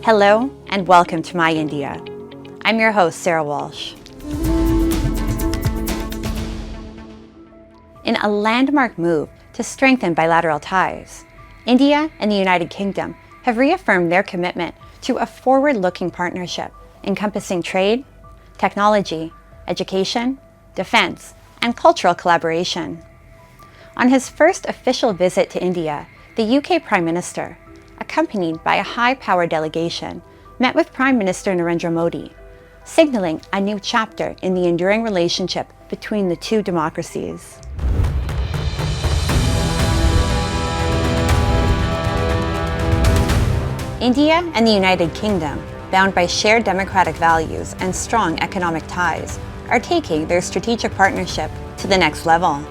Hello and welcome to My India. I'm your host, Sarah Walsh. In a landmark move to strengthen bilateral ties, India and the United Kingdom have reaffirmed their commitment to a forward-looking partnership encompassing trade, technology, education, defense, and cultural collaboration. On his first official visit to India, the UK Prime Minister, accompanied by a high-powered delegation, met with Prime Minister Narendra Modi, signaling a new chapter in the enduring relationship between the two democracies. India and the United Kingdom, bound by shared democratic values and strong economic ties, are taking their strategic partnership to the next level.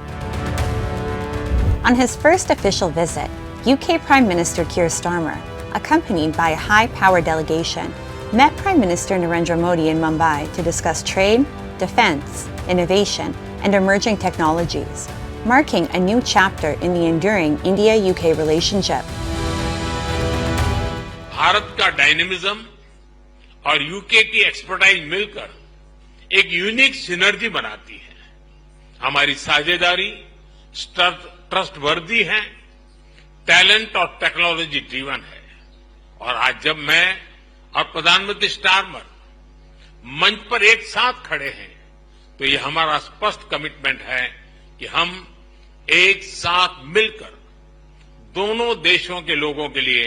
On his first official visit, UK Prime Minister Keir Starmer, accompanied by a high-powered delegation, met Prime Minister Narendra Modi in Mumbai to discuss trade, defense, innovation, and emerging technologies, marking a new chapter in the enduring India-UK relationship. Bharat का dynamism और UK की expertise मिलकर एक unique synergy बनाती है। हमारी साझेदारी trustworthy है, टैलेंट और टेक्नोलॉजी ड्रिवन है। और आज जब मैं और प्रधानमंत्री स्टारमर मंच पर एक साथ खड़े हैं, तो ये हमारा स्पष्ट कमिटमेंट है कि हम एक साथ मिलकर दोनों देशों के लोगों के लिए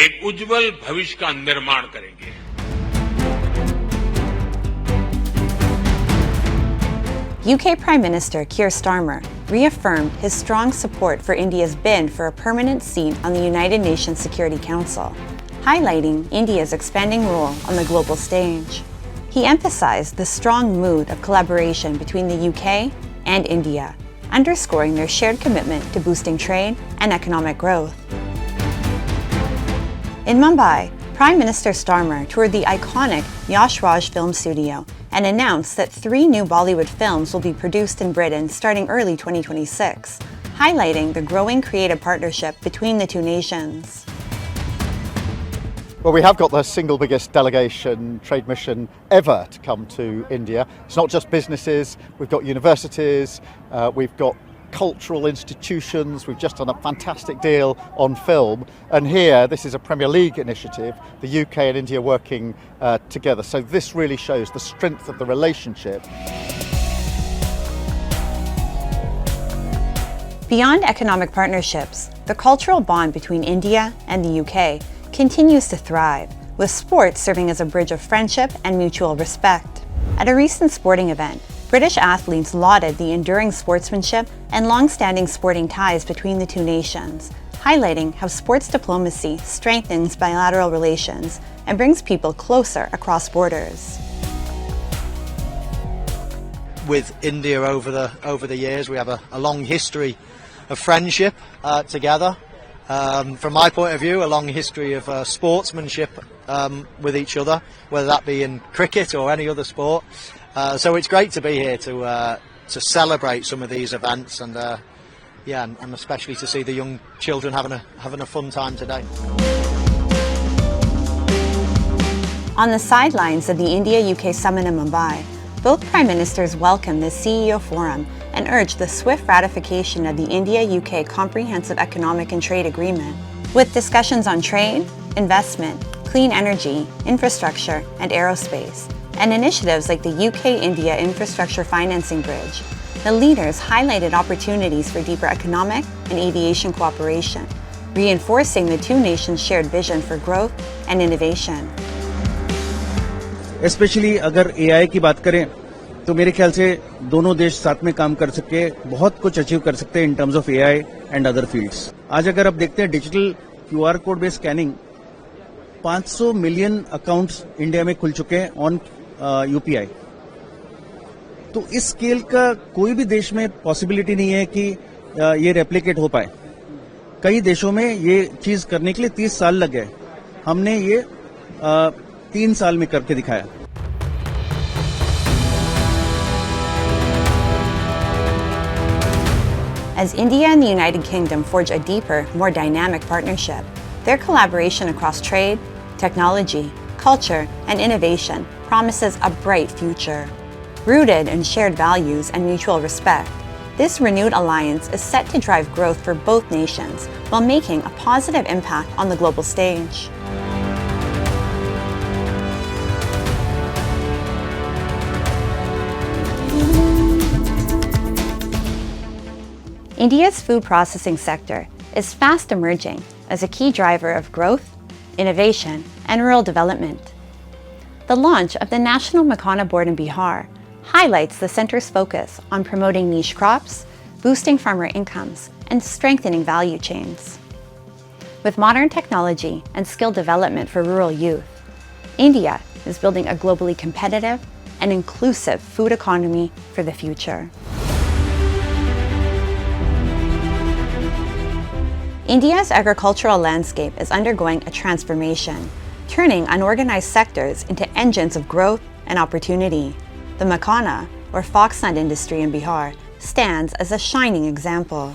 एक उज्जवल भविष्य का निर्माण करेंगे। UK Prime Minister Keir Starmer reaffirmed his strong support for India's bid for a permanent seat on the United Nations Security Council, highlighting India's expanding role on the global stage. He emphasized the strong mood of collaboration between the UK and India, underscoring their shared commitment to boosting trade and economic growth. In Mumbai, Prime Minister Starmer toured the iconic Yash Raj Film Studio and announced that 3 new Bollywood films will be produced in Britain starting early 2026, highlighting the growing creative partnership between the two nations. Well, we have got the single biggest delegation trade mission ever to come to India. It's not just businesses, we've got universities, we've got cultural institutions, we've just done a fantastic deal on film, and here this is a Premier League initiative, the UK and India working together. So this really shows the strength of the relationship. Beyond economic partnerships, the cultural bond between India and the UK continues to thrive, with sports serving as a bridge of friendship and mutual respect. At a recent sporting event, British athletes lauded the enduring sportsmanship and long-standing sporting ties between the two nations, highlighting how sports diplomacy strengthens bilateral relations and brings people closer across borders. With India over the years, we have a long history of friendship together. From my point of view, a long history of sportsmanship with each other, whether that be in cricket or any other sport. So it's great to be here to celebrate some of these events, and and especially to see the young children having a fun time today. On the sidelines of the India-UK summit in Mumbai, both Prime Ministers welcomed the CEO Forum and urged the swift ratification of the India-UK Comprehensive Economic and Trade Agreement, with discussions on trade, investment, clean energy, infrastructure, and aerospace, and initiatives like the UK-India Infrastructure Financing Bridge. The leaders highlighted opportunities for deeper economic and aviation cooperation, reinforcing the two nations' shared vision for growth and innovation. Especially अगर AI की बात करें तो मेरे ख्याल से दोनों देश साथ में काम कर सके बहुत कुछ अचीव कर सकते हैं in terms of AI and other fields. आज अगर आप देखते हैं digital QR code based scanning 500 million accounts India में खुल चुके हैं ऑन यूपीआई। तो इस स्केल का कोई भी देश में पॉसिबिलिटी नहीं है कि ये रेप्लिकेट हो पाए। कई देशों में ये चीज करने के लिए 30 साल लग गए, हमने ये 3 साल में करके दिखाया। As India and the United Kingdom forge a deeper, more dynamic partnership, their collaboration across trade, technology, culture, and innovation promises a bright future. Rooted in shared values and mutual respect, this renewed alliance is set to drive growth for both nations while making a positive impact on the global stage. India's food processing sector is fast emerging as a key driver of growth, innovation, and rural development. The launch of the National Makhana Board in Bihar highlights the center's focus on promoting niche crops, boosting farmer incomes, and strengthening value chains. With modern technology and skill development for rural youth, India is building a globally competitive and inclusive food economy for the future. India's agricultural landscape is undergoing a transformation, turning unorganized sectors into engines of growth and opportunity. The makhana, or foxnut industry in Bihar, stands as a shining example.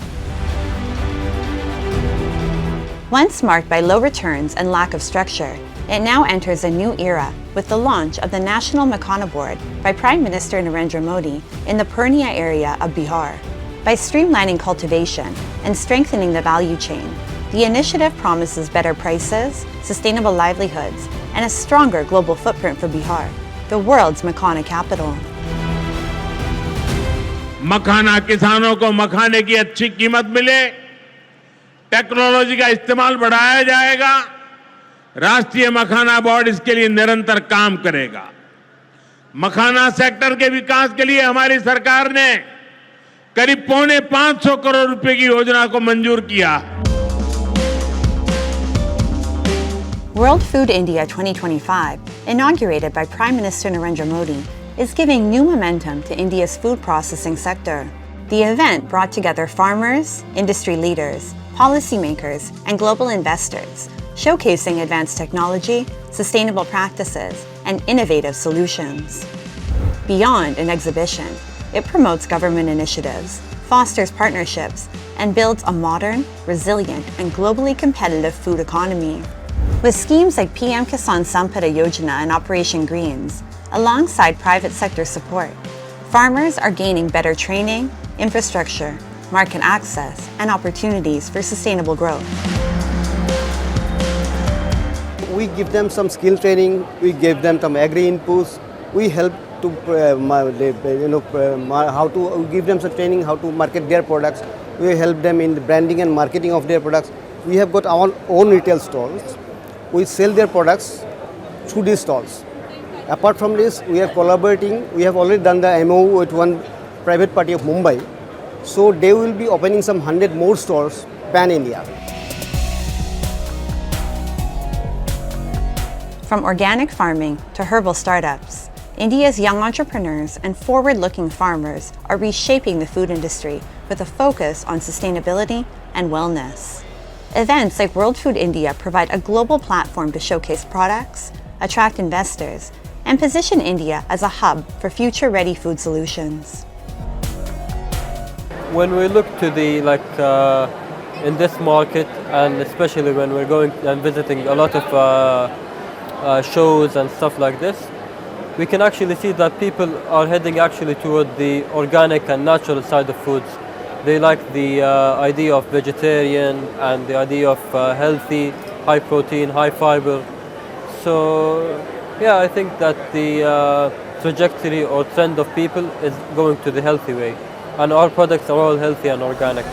Once marked by low returns and lack of structure, it now enters a new era with the launch of the National Makhana Board by Prime Minister Narendra Modi in the Purnia area of Bihar. By streamlining cultivation and strengthening the value chain, the initiative promises better prices, sustainable livelihoods, and a stronger global footprint for Bihar, the world's makhana capital. मखाना किसानों को मखाने की अच्छी कीमत मिले, technology का इस्तेमाल बढ़ाया जाएगा, राष्ट्रीय मखाना बोर्ड इसके लिए निरंतर काम करेगा। मखाना सेक्टर के विकास के लिए हमारी सरकार ने करीब 550 करोड़ रुपए की योजना को मंजूर किया। World Food India 2025, inaugurated by Prime Minister Narendra Modi, is giving new momentum to India's food processing sector. The event brought together farmers, industry leaders, policymakers, and global investors, showcasing advanced technology, sustainable practices, and innovative solutions. Beyond an exhibition, it promotes government initiatives, fosters partnerships, and builds a modern, resilient, and globally competitive food economy. With schemes like PM Kisan Sampada Yojana and Operation Greens, alongside private sector support, farmers are gaining better training, infrastructure, market access, and opportunities for sustainable growth. We give them some skill training, we give them some agri inputs, we help to how to give them some training how to market their products. We help them in the branding and marketing of their products. We have got our own retail stores. We sell their products through these stalls. Apart from this, we are collaborating. We have already done the MOU with one private party of Mumbai. So they will be opening some 100 more stores pan-India. From organic farming to herbal startups, India's young entrepreneurs and forward-looking farmers are reshaping the food industry with a focus on sustainability and wellness. Events like World Food India provide a global platform to showcase products, attract investors, and position India as a hub for future-ready food solutions. When we look to the in this market, and especially when we're going and visiting a lot of shows and stuff like this, we can actually see that people are heading actually toward the organic and natural side of foods. They like the idea of vegetarian and the idea of healthy, high protein, high fiber. So yeah, I think that the trajectory or trend of people is going to the healthy way. And our products are all healthy and organic.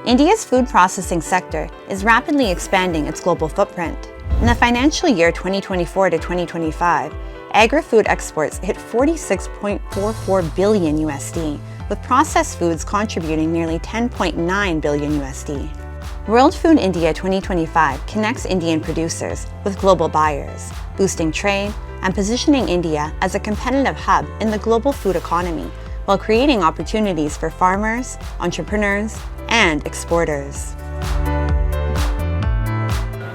India's food processing sector is rapidly expanding its global footprint. In the financial year 2024 to 2025, agri-food exports hit 46.44 billion USD, with processed foods contributing nearly 10.9 billion USD. World Food India 2025 connects Indian producers with global buyers, boosting trade and positioning India as a competitive hub in the global food economy, while creating opportunities for farmers, entrepreneurs, and exporters.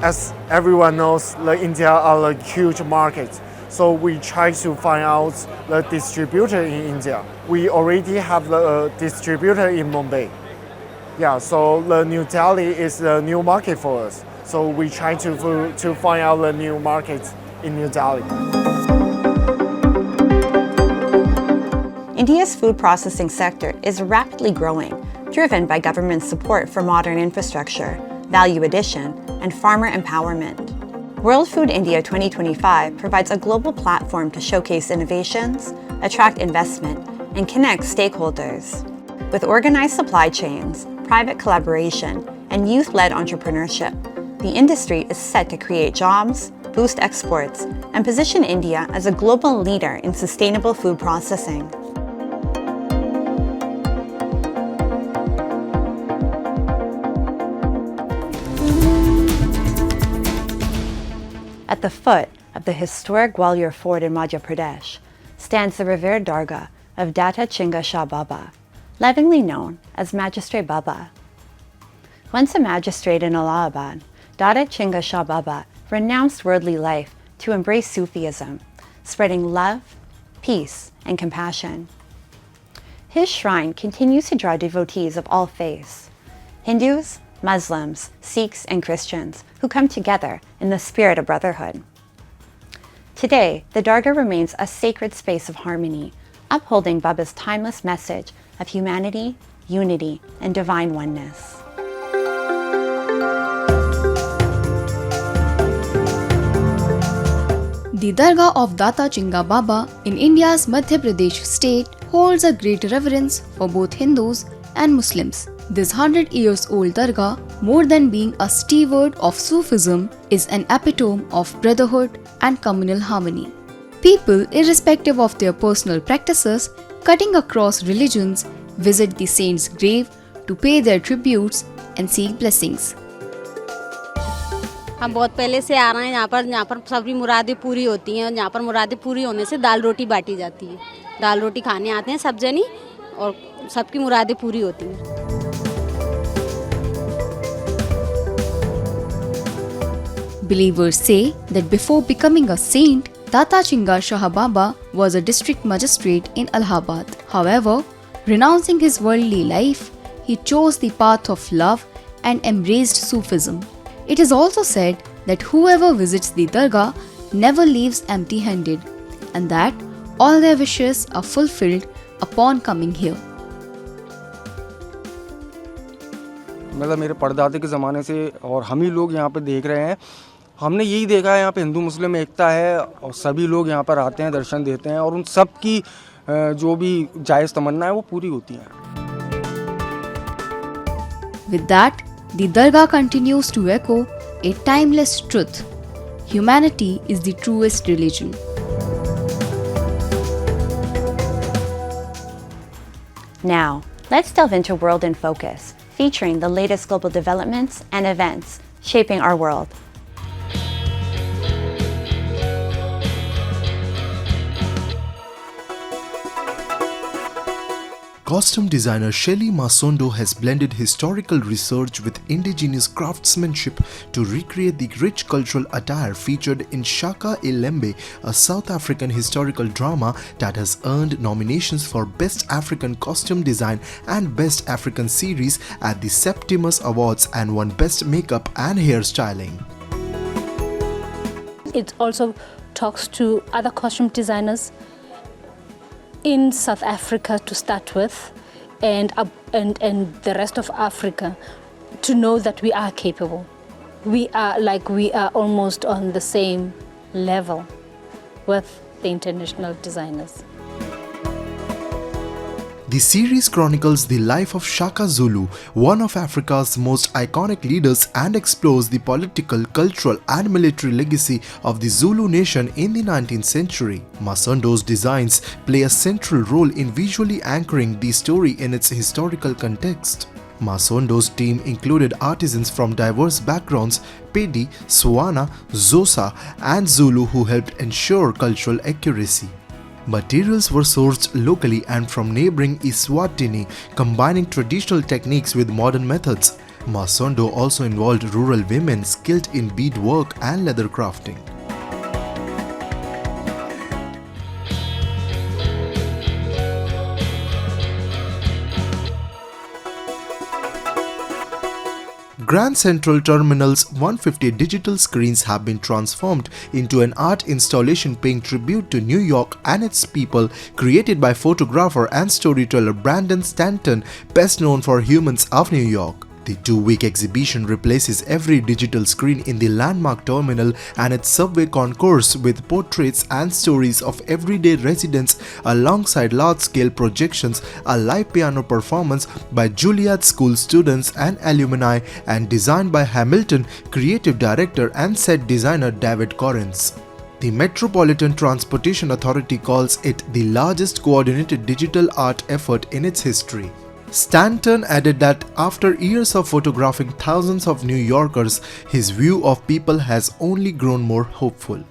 As everyone knows, India are a huge market. So we try to find out the distributor in India. We already have the distributor in Mumbai. Yeah, so the New Delhi is the new market for us. So we try to find out the new market in New Delhi. India's food processing sector is rapidly growing, driven by government support for modern infrastructure, value addition, and farmer empowerment. World Food India 2025 provides a global platform to showcase innovations, attract investment, and connect stakeholders. With organized supply chains, private collaboration, and youth-led entrepreneurship, the industry is set to create jobs, boost exports, and position India as a global leader in sustainable food processing. At the foot of the historic Gwalior Fort in Madhya Pradesh stands the revered Dargah of Dada Chinga Shah Baba, lovingly known as Magistrate Baba. Once a magistrate in Allahabad, Dada Chinga Shah Baba renounced worldly life to embrace Sufism, spreading love, peace, and compassion. His shrine continues to draw devotees of all faiths, Hindus, Muslims, Sikhs, and Christians who come together in the spirit of brotherhood. Today, the Dargah remains a sacred space of harmony, upholding Baba's timeless message of humanity, unity, and divine oneness. The Dargah of Dada Chinga Baba in India's Madhya Pradesh state holds a great reverence for both Hindus and Muslims. This 100 years old Dargah, more than being a steward of Sufism, is an epitome of brotherhood and communal harmony. People, irrespective of their personal practices, cutting across religions, visit the saint's grave to pay their tributes and seek blessings. हम बहुत पहले से आ रहे हैं यहाँ पर सभी मुरादें पूरी होती हैं और यहाँ पर मुरादें पूरी होने से दाल रोटी बांटी जाती है। दाल रोटी खाने आते हैं सब जनी और सबकी मुरादें पूरी होती हैं। Believers say that before becoming a saint, Dada Chinga Shah Baba was a district magistrate in Allahabad. However, renouncing his worldly life, he chose the path of love and embraced Sufism. It is also said that whoever visits the Dargah never leaves empty-handed, and that all their wishes are fulfilled upon coming here. मतलब मेरे परदादे के ज़माने से और हम ही लोग यहाँ पे देख रहे हैं, हमने यही देखा है यहाँ पे हिंदू मुस्लिम एकता है और सभी लोग यहाँ पर आते हैं, दर्शन देते हैं और उन सब की जो भी जायज़ तमन्ना है वो पूरी होती हैं. With that, the Dargah continues to echo a timeless truth. Humanity is the truest religion. Now, let's delve into World in Focus, featuring the latest global developments and events shaping our world. Costume designer Shelly Masondo has blended historical research with indigenous craftsmanship to recreate the rich cultural attire featured in Shaka Ilembe, a South African historical drama that has earned nominations for Best African Costume Design and Best African Series at the Septimus Awards and won Best Makeup and Hairstyling. It also talks to other costume designers in South Africa to start with, and the rest of Africa, to know that we are capable. We are almost on the same level with the international designers. The series chronicles the life of Shaka Zulu, one of Africa's most iconic leaders, and explores the political, cultural and military legacy of the Zulu nation in the 19th century. Masondo's designs play a central role in visually anchoring the story in its historical context. Masondo's team included artisans from diverse backgrounds, Pedi, Swana, Xhosa and Zulu, who helped ensure cultural accuracy. Materials were sourced locally and from neighboring Eswatini, combining traditional techniques with modern methods. Masondo also involved rural women skilled in beadwork and leather crafting. Grand Central Terminal's 150 digital screens have been transformed into an art installation paying tribute to New York and its people, created by photographer and storyteller Brandon Stanton, best known for Humans of New York. The 2-week exhibition replaces every digital screen in the landmark terminal and its subway concourse with portraits and stories of everyday residents alongside large-scale projections, a live piano performance by Juilliard School students and alumni, and designed by Hamilton creative director and set designer David Correns. The Metropolitan Transportation Authority calls it the largest coordinated digital art effort in its history. Stanton added that after years of photographing thousands of New Yorkers, his view of people has only grown more hopeful.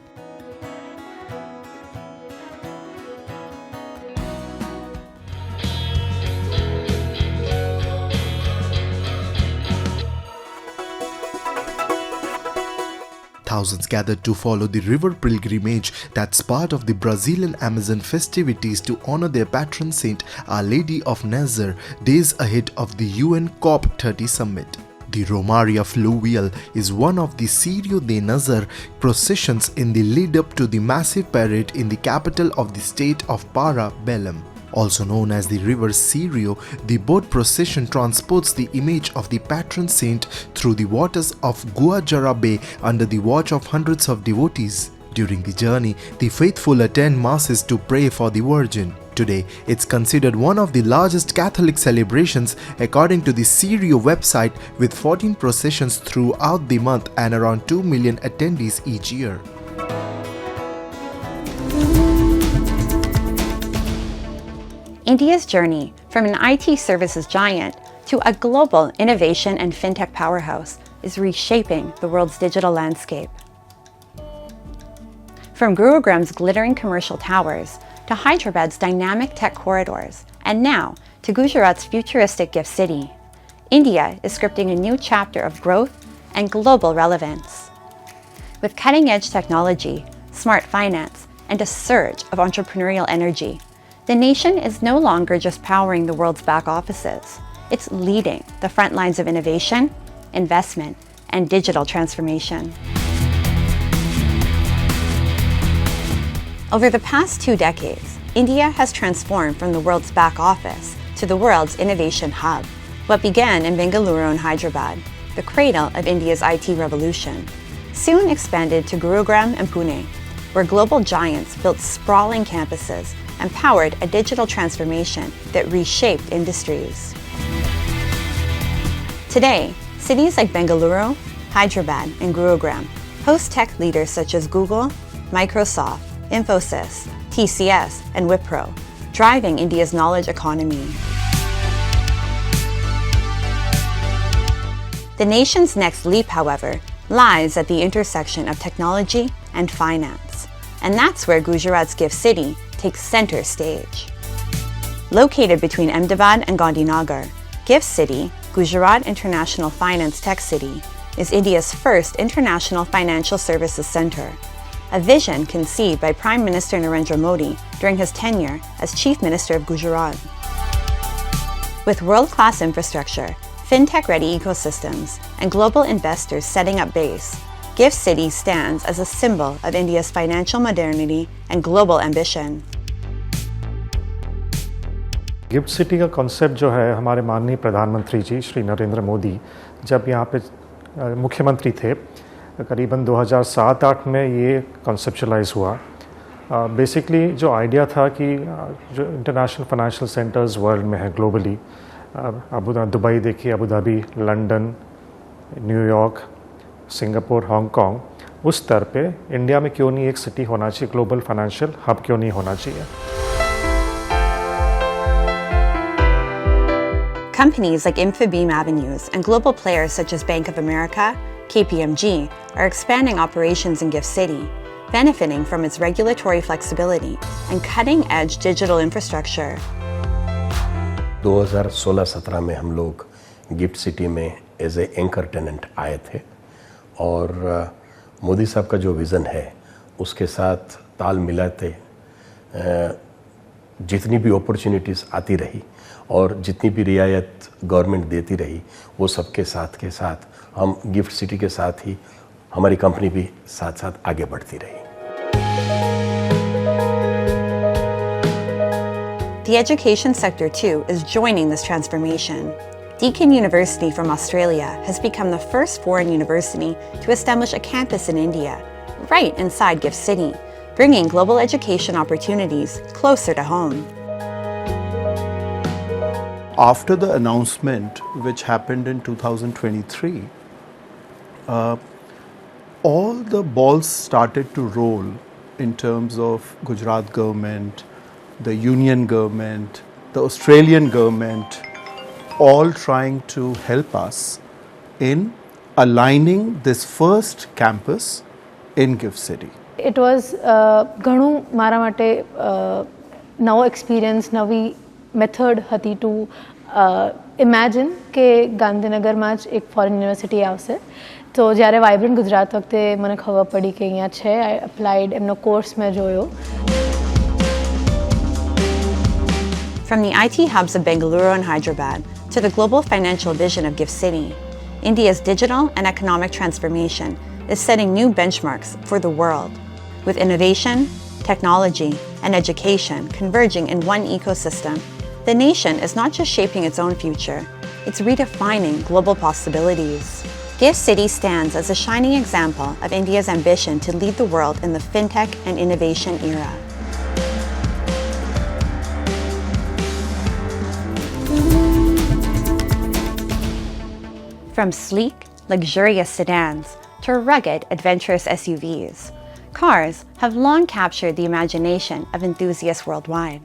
Thousands gathered to follow the river pilgrimage that's part of the Brazilian Amazon festivities to honor their patron saint, Our Lady of Nazaré, days ahead of the UN COP30 summit. The Romaria Fluvial is one of the Cirio de Nazar processions in the lead-up to the massive parade in the capital of the state of Para, Belém. Also known as the River Cirio, the boat procession transports the image of the patron saint through the waters of Guajara Bay under the watch of hundreds of devotees. During the journey, the faithful attend masses to pray for the Virgin. Today, it's considered one of the largest Catholic celebrations according to the Cirio website, with 14 processions throughout the month and around 2 million attendees each year. India's journey from an IT services giant to a global innovation and fintech powerhouse is reshaping the world's digital landscape. From Gurugram's glittering commercial towers to Hyderabad's dynamic tech corridors, and now to Gujarat's futuristic gift city, India is scripting a new chapter of growth and global relevance. With cutting-edge technology, smart finance, and a surge of entrepreneurial energy, the nation is no longer just powering the world's back offices. It's leading the front lines of innovation, investment, and digital transformation. Over the past 2 decades, India has transformed from the world's back office to the world's innovation hub. What began in Bengaluru and Hyderabad, the cradle of India's IT revolution, soon expanded to Gurugram and Pune, where global giants built sprawling campuses and powered a digital transformation that reshaped industries. Today, cities like Bengaluru, Hyderabad, and Gurugram host tech leaders such as Google, Microsoft, Infosys, TCS, and Wipro, driving India's knowledge economy. The nation's next leap, however, lies at the intersection of technology and finance, and that's where Gujarat's gift city takes center stage. Located between Ahmedabad and Gandhinagar, Gift City, Gujarat International Finance Tech City, is India's first international financial services center, a vision conceived by Prime Minister Narendra Modi during his tenure as Chief Minister of Gujarat. With world-class infrastructure, fintech-ready ecosystems, and global investors setting up base, Gift City stands as a symbol of India's financial modernity and global ambition. Gift city का concept जो है हमारे माननीय प्रधानमंत्री जी श्री नरेंद्र मोदी जब यहाँ पे मुख्यमंत्री थे करीबन 2007-8 में ये कॉन्सेप्चुलाइज हुआ। बेसिकली जो आइडिया था कि जो इंटरनेशनल फाइनेंशियल सेंटर्स वर्ल्ड में है ग्लोबली, दुबई देखिए, Abu Dhabi, London, New York, Singapore, Hong Kong, उस स्तर पे इंडिया में क्यों नहीं एक सिटी होना चाहिए, ग्लोबल फाइनेंशियल हब क्यों नहीं होना चाहिए। Companies like Infobeam Avenues and global players such as Bank of America, KPMG are expanding operations in Gift City, benefiting from its regulatory flexibility and cutting-edge digital infrastructure. 2016-17 में हम लोग gift city में as a anchor tenant आए थे और मोदी साहब का जो विज़न है उसके साथ ताल मिलाते जितनी भी अपॉर्चुनिटीज़ आती रही और जितनी भी रियायत गवर्नमेंट देती रही वो सबके साथ के साथ हम गिफ्ट सिटी के साथ ही हमारी कंपनी भी साथ साथ आगे बढ़ती रही। The education sector, too, is joining this transformation. Deakin University from Australia has become the first foreign university to establish a campus in India, right inside Gift City, bringing global education opportunities closer to home. After the announcement, which happened in 2023, all the balls started to roll in terms of Gujarat government, the Union government, the Australian government, all trying to help us in aligning this first campus in Gift City. It was ઘણું મારા માટે નવો experience નવી method હતી two imagine કે ગાંધીનગરમાં જ એક ફોરેન યુનિવર્સિટી આવશે. તો જ્યારે વાઇબ્રન્ટ ગુજરાત વખતે મને ખબર પડી કે અહીંયા છે, આઈ અપ્લાઇડ, એમનો કોર્સ મેં જોયો. From the IT hubs of Bengaluru and Hyderabad to the global financial vision of Gift City, India's digital and economic transformation is setting new benchmarks for the world. With innovation, technology, and education converging in one ecosystem, the nation is not just shaping its own future, it's redefining global possibilities. Gift City stands as a shining example of India's ambition to lead the world in the fintech and innovation era. From sleek, luxurious sedans to rugged, adventurous SUVs, cars have long captured the imagination of enthusiasts worldwide.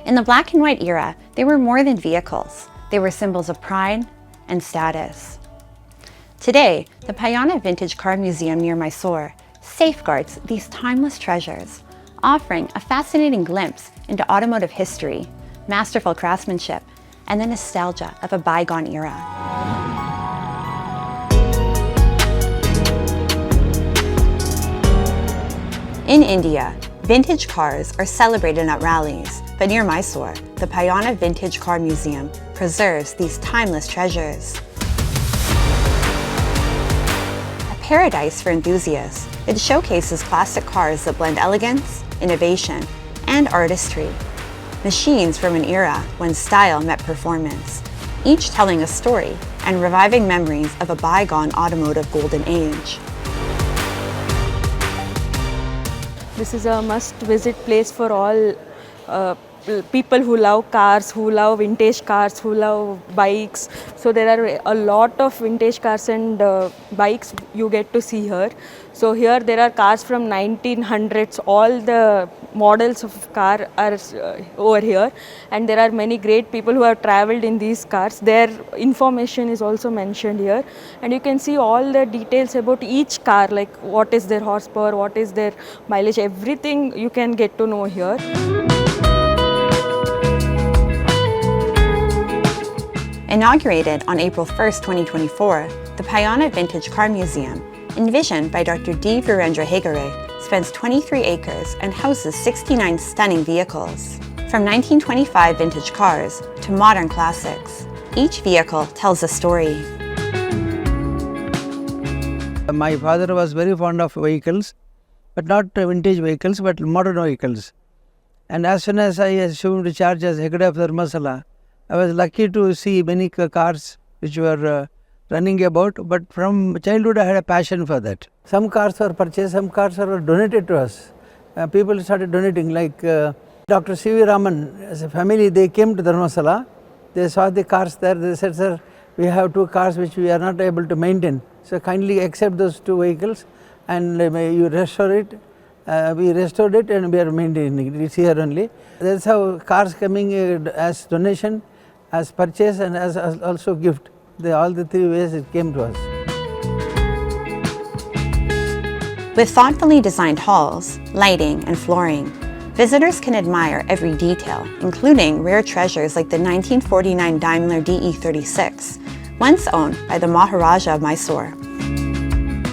In the black and white era, they were more than vehicles. They were symbols of pride and status. Today, the Payana Vintage Car Museum near Mysore safeguards these timeless treasures, offering a fascinating glimpse into automotive history, masterful craftsmanship, and the nostalgia of a bygone era. In India, vintage cars are celebrated at rallies, but near Mysore, the Payana Vintage Car Museum preserves these timeless treasures. A paradise for enthusiasts, it showcases classic cars that blend elegance, innovation, and artistry. Machines from an era when style met performance, each telling a story and reviving memories of a bygone automotive golden age. This is a must-visit place for all people who love cars, who love vintage cars, who love bikes. So there are a lot of vintage cars and bikes you get to see here. So here there are cars from 1900s. All the models of car are over here, and there are many great people who have traveled in these cars. Their information is also mentioned here, and you can see all the details about each car, like what is their horsepower, what is their mileage, everything you can get to know here. Inaugurated on April 1st, 2024, the Payana Vintage Car Museum, envisioned by Dr. D. Virendra Hegare, spans 23 acres and houses 69 stunning vehicles. From 1925 vintage cars to modern classics, each vehicle tells a story. My father was very fond of vehicles, but not vintage vehicles, but modern vehicles. And as soon as I assumed charge as Hegade of Dharmasala, I was lucky to see many cars which were running about, but from childhood I had a passion for that. Some cars were purchased, some cars were donated to us. People started donating, like Dr. C.V. Raman, as a family, they came to Dharmasala, they saw the cars there, they said, sir, we have two cars which we are not able to maintain, so kindly accept those two vehicles and you restore it. We restored it and we are maintaining it, it's here only. That's how cars coming as donation, as purchase and as also gift. All the three ways it came to us. With thoughtfully designed halls, lighting, and flooring, visitors can admire every detail, including rare treasures like the 1949 Daimler DE36, once owned by the Maharaja of Mysore.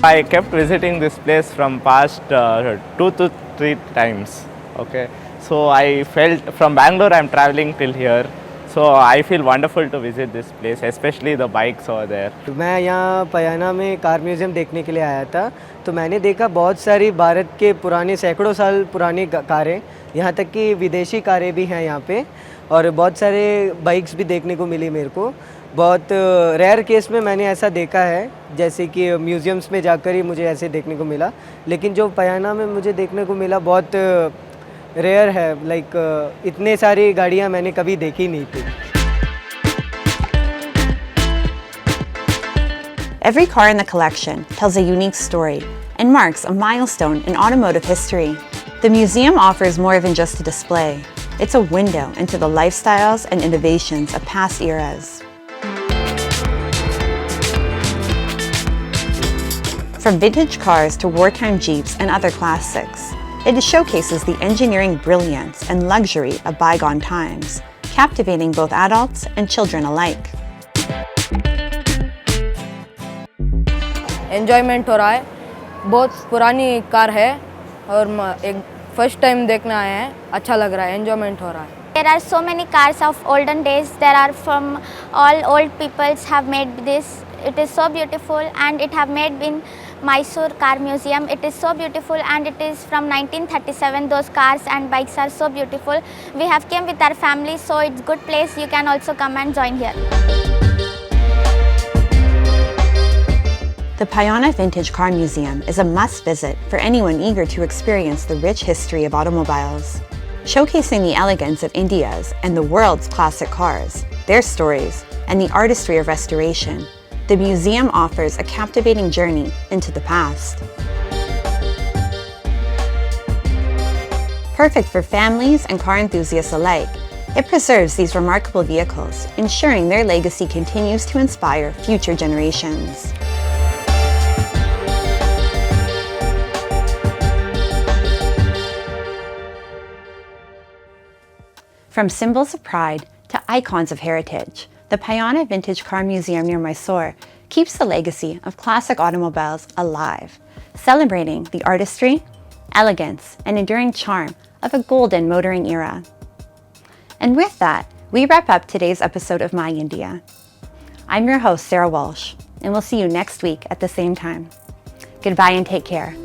I kept visiting this place from past 2 to 3 times. Okay, so I felt from Bangalore I'm traveling till here. So I feel wonderful to visit this place, especially the bikes over there. मैं यहाँ पयाना में car museum देखने के लिए आया था, तो मैंने देखा बहुत सारी भारत के पुरानी सैकड़ों साल पुरानी कारें, यहाँ तक कि विदेशी कारें भी हैं यहाँ पे, और बहुत सारे बाइक्स भी देखने को मिली मेरे को। बहुत रेयर केस में मैंने ऐसा देखा है, जैसे कि म्यूज़ियम्स में जाकर ही मुझे ऐसे देखने को मिला, लेकिन जो पयाना में मुझे देखने को मिला बहुत रेयर है। लाइक इतने सारी गाड़ियाँ मैंने कभी देखी नहीं थी। Every car in the collection tells a unique story and marks a milestone in automotive history. The museum offers more than just a display. It's a window into the lifestyles and innovations of past eras. From vintage cars to wartime Jeeps and other classics, it showcases the engineering brilliance and luxury of bygone times, captivating both adults and children alike. Enjoyment हो रहा है, बहुत पुरानी car है और एक first time देखने आए हैं, अच्छा लग रहा है, एन्जॉयमेंट हो रहा है। There are so many cars of olden days. There are from all old peoples have made this. It is so beautiful and it have made in Mysore Car Museum. It is so beautiful and it is from 1937. Those cars and bikes are so beautiful. We have came with our family, so it's good place. You can also come and join here. The Payana Vintage Car Museum is a must-visit for anyone eager to experience the rich history of automobiles. Showcasing the elegance of India's and the world's classic cars, their stories, and the artistry of restoration, the museum offers a captivating journey into the past. Perfect for families and car enthusiasts alike, it preserves these remarkable vehicles, ensuring their legacy continues to inspire future generations. From symbols of pride to icons of heritage, the Payana Vintage Car Museum near Mysore keeps the legacy of classic automobiles alive, celebrating the artistry, elegance, and enduring charm of a golden motoring era. And with that, we wrap up today's episode of My India. I'm your host, Sarah Walsh, and we'll see you next week at the same time. Goodbye and take care.